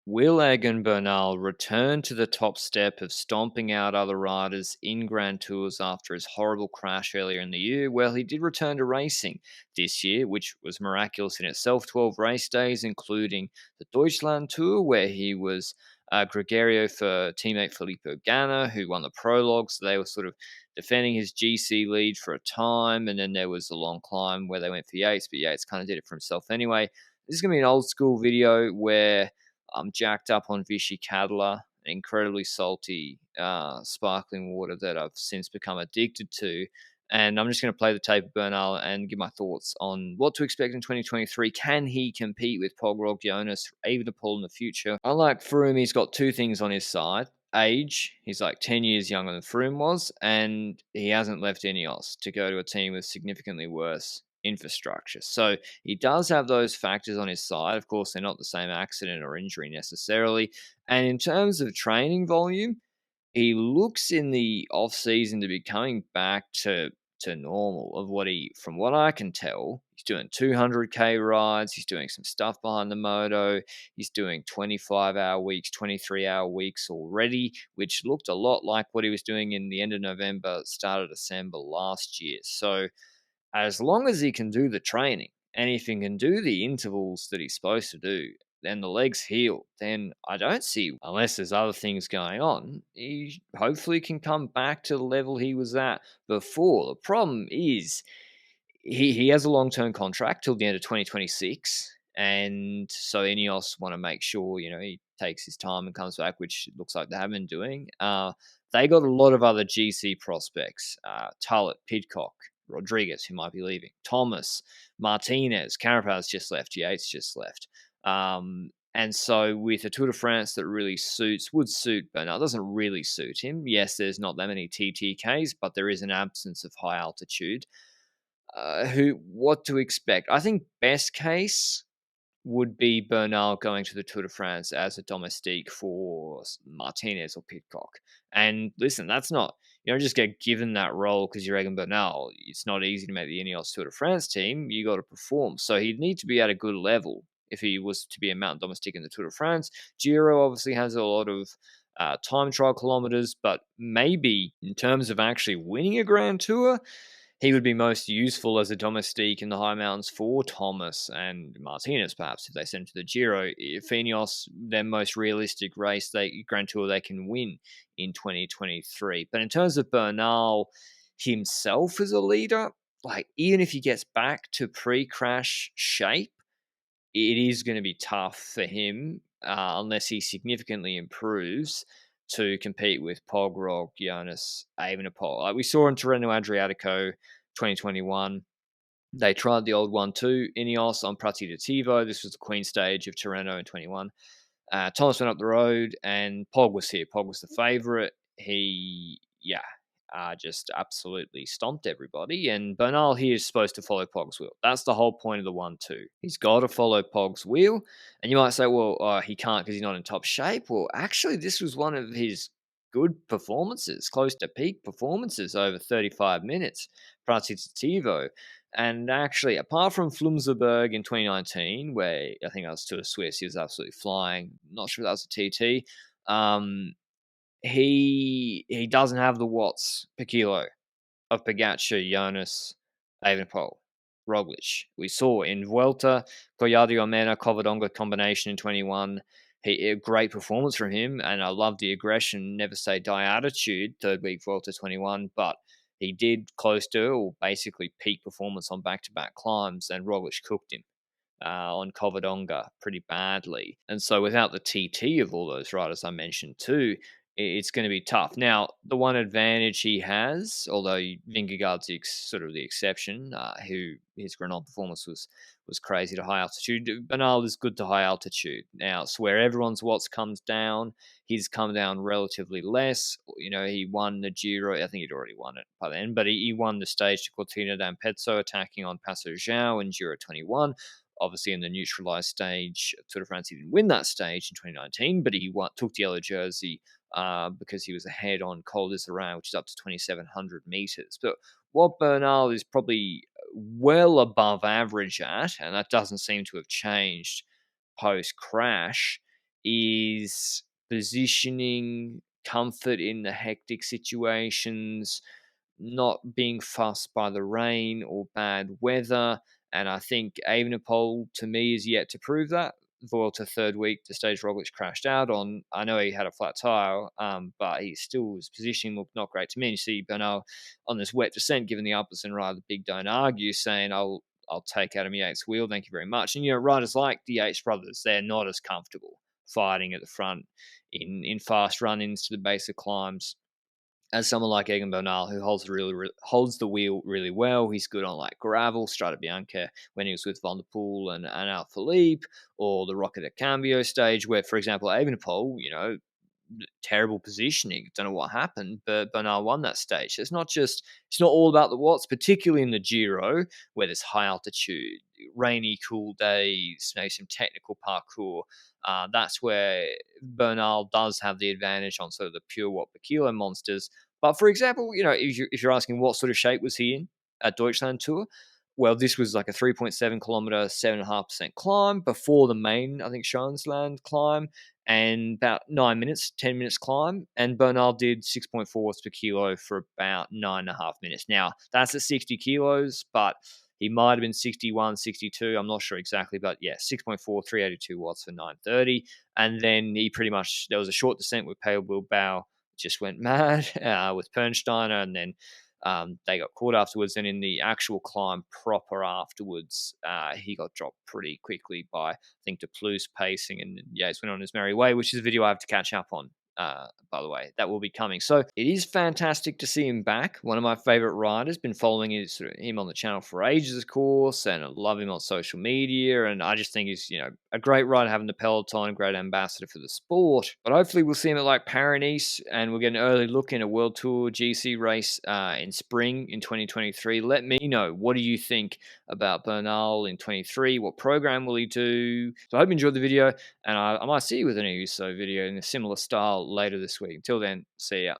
Will Egan Bernal return to the top step of stomping out other riders in Grand Tours after his horrible crash earlier in the year? Well, he did return to racing this year, which was miraculous in itself. 12 race days, including the Deutschland Tour, where he was gregario for teammate Filippo Ganna, who won the prologue. So they were sort of defending his GC lead for a time. And then there was a long climb where they went for Yates, but Yates kind of did it for himself anyway. This is going to be an old school video where I'm jacked up on Vichy Cadler, incredibly salty, sparkling water that I've since become addicted to. And I'm just going to play the tape of Bernal and give my thoughts on what to expect in 2023. Can he compete with Pogrog, Jonas, Evenepoel in the future? Unlike Froome, he's got two things on his side. Age, he's like 10 years younger than Froome was, and he hasn't left INEOS to go to a team with significantly worse infrastructure. So he does have those factors on his side. Of course, they're not the same accident or injury necessarily. And in terms of training volume, he looks in the off season to be coming back to normal of what he, from what I can tell, he's doing 200k rides. He's doing some stuff behind the moto. He's doing 25-hour weeks, 23-hour weeks already, which looked a lot like what he was doing in the end of November, start of December last year. So as long as he can do the training and if he can do the intervals that he's supposed to do, then the legs heal, then I don't see, unless there's other things going on, he hopefully can come back to the level he was at before. The problem is he has a long-term contract till the end of 2026. And so INEOS want to make sure, he takes his time and comes back, which looks like they have been doing. They got a lot of other GC prospects, Tullett, Pidcock, Rodriguez, who might be leaving, Thomas, Martinez, Carapaz just left, Yates just left. And so with a Tour de France that really would suit Bernal, doesn't really suit him. Yes, there's not that many TTKs, but there is an absence of high altitude. What to expect? I think best case would be Bernal going to the Tour de France as a domestique for Martinez or Pidcock. And listen, that's not, you don't just get given that role because you're Egan Bernal. It's not easy to make the INEOS Tour de France team. You got to perform. So he'd need to be at a good level if he was to be a mountain domestique in the Tour de France. Giro obviously has a lot of time trial kilometers, but maybe in terms of actually winning a Grand Tour, he would be most useful as a domestique in the high mountains for Thomas and Martinez, perhaps, if they send him to the Giro. If INEOS, their most realistic race, Grand Tour, they can win in 2023. But in terms of Bernal himself as a leader, like even if he gets back to pre-crash shape, it is going to be tough for him unless he significantly improves to compete with Pogrog, Jonas, Evenepoel. Like we saw in Tirreno Adriatico 2021, they tried the old one too, INEOS on Prati di Tivo. This was the Queen stage of Tirreno in 21. Thomas went up the road and Pog was here. Pog was the favourite. He, just absolutely stomped everybody. And Bernal here is supposed to follow Pog's wheel. That's the whole point of the 1-2. He's got to follow Pog's wheel. And you might say, well, he can't because he's not in top shape. Well, actually, this was one of his good performances, close to peak performances over 35 minutes, Pratitivo. And actually, apart from Flumserberg in 2019, where I think that was Tour de Suisse, he was absolutely flying. Not sure if that was a TT. He doesn't have the watts per kilo of Pogacar, Jonas, Evenepoel, Roglic. We saw in Vuelta, Collado Mena, Covadonga combination in 21. A great performance from him, and I love the aggression, never say die attitude, third week Vuelta 21, but he did close to, or basically peak performance on back-to-back climbs, and Roglic cooked him on Covadonga pretty badly. And so without the TT of all those riders I mentioned too, it's going to be tough. Now, the one advantage he has, although Vingegaard's sort of the exception, who his Grenoble performance was crazy to high altitude. Bernal is good to high altitude. Now, it's where everyone's watts comes down. He's come down relatively less. He won the Giro. I think he'd already won it by then, but he won the stage to Cortina d'Ampezzo, attacking on Passo João in Giro 21. Obviously, in the neutralized stage, Tour de France, he didn't win that stage in 2019, but he took the yellow jersey because he was ahead on Col d'Isère, which is up to 2,700 meters. But what Bernal is probably well above average at, and that doesn't seem to have changed post-crash, is positioning, comfort in the hectic situations, not being fussed by the rain or bad weather. And I think Evenepoel, to me, is yet to prove that. Vuelta third week, the stage Roglic crashed out on. I know he had a flat tire, but he still his positioning looked not great to me. And you see Bernal on this wet descent, giving the uppers and right, the big don't argue, saying, I'll take Adam Yates' wheel, thank you very much. And riders like the Yates brothers, they're not as comfortable fighting at the front in fast run-ins to the base of climbs as someone like Egan Bernal, who holds the wheel really well. He's good on like gravel, Strada Bianca, when he was with Van der Poel and Alaphilippe, or the Roca de Cambio stage, where, for example, Evenepoel, terrible positioning. Don't know what happened, but Bernal won that stage. So it's not all about the watts, particularly in the Giro, where there's high altitude, rainy, cool days, maybe some technical parkour. That's where Bernal does have the advantage on sort of the pure watt per kilo monsters. But for example, if you're asking what sort of shape was he in at Deutschland Tour, well, this was like a 3.7 kilometer, 7.5% climb before the main, I think, Schoensland climb, and about 9 minutes, 10 minutes climb. And Bernal did 6.4 watts per kilo for about 9.5 minutes. Now, that's at 60 kilos, but he might have been 61, 62. I'm not sure exactly, but yeah, 6.4, 382 watts for 930. And then there was a short descent with Pale Bilbao, just went mad with Pernsteiner, and then they got caught afterwards. And in the actual climb proper afterwards, he got dropped pretty quickly by, I think, De Plus pacing, and Yates went on his merry way, which is a video I have to catch up on. By the way, that will be coming. So it is fantastic to see him back. One of my favorite riders. Been following him on the channel for ages, of course, and I love him on social media. And I just think he's a great rider, having the peloton, a great ambassador for the sport. But hopefully we'll see him at like Paris, and we'll get an early look in a World Tour GC race in spring in 2023. Let me know, what do you think about Bernal in 23? What program will he do? So I hope you enjoyed the video, and I might see you with an INEOS video in a similar style later this week. Until then, see ya.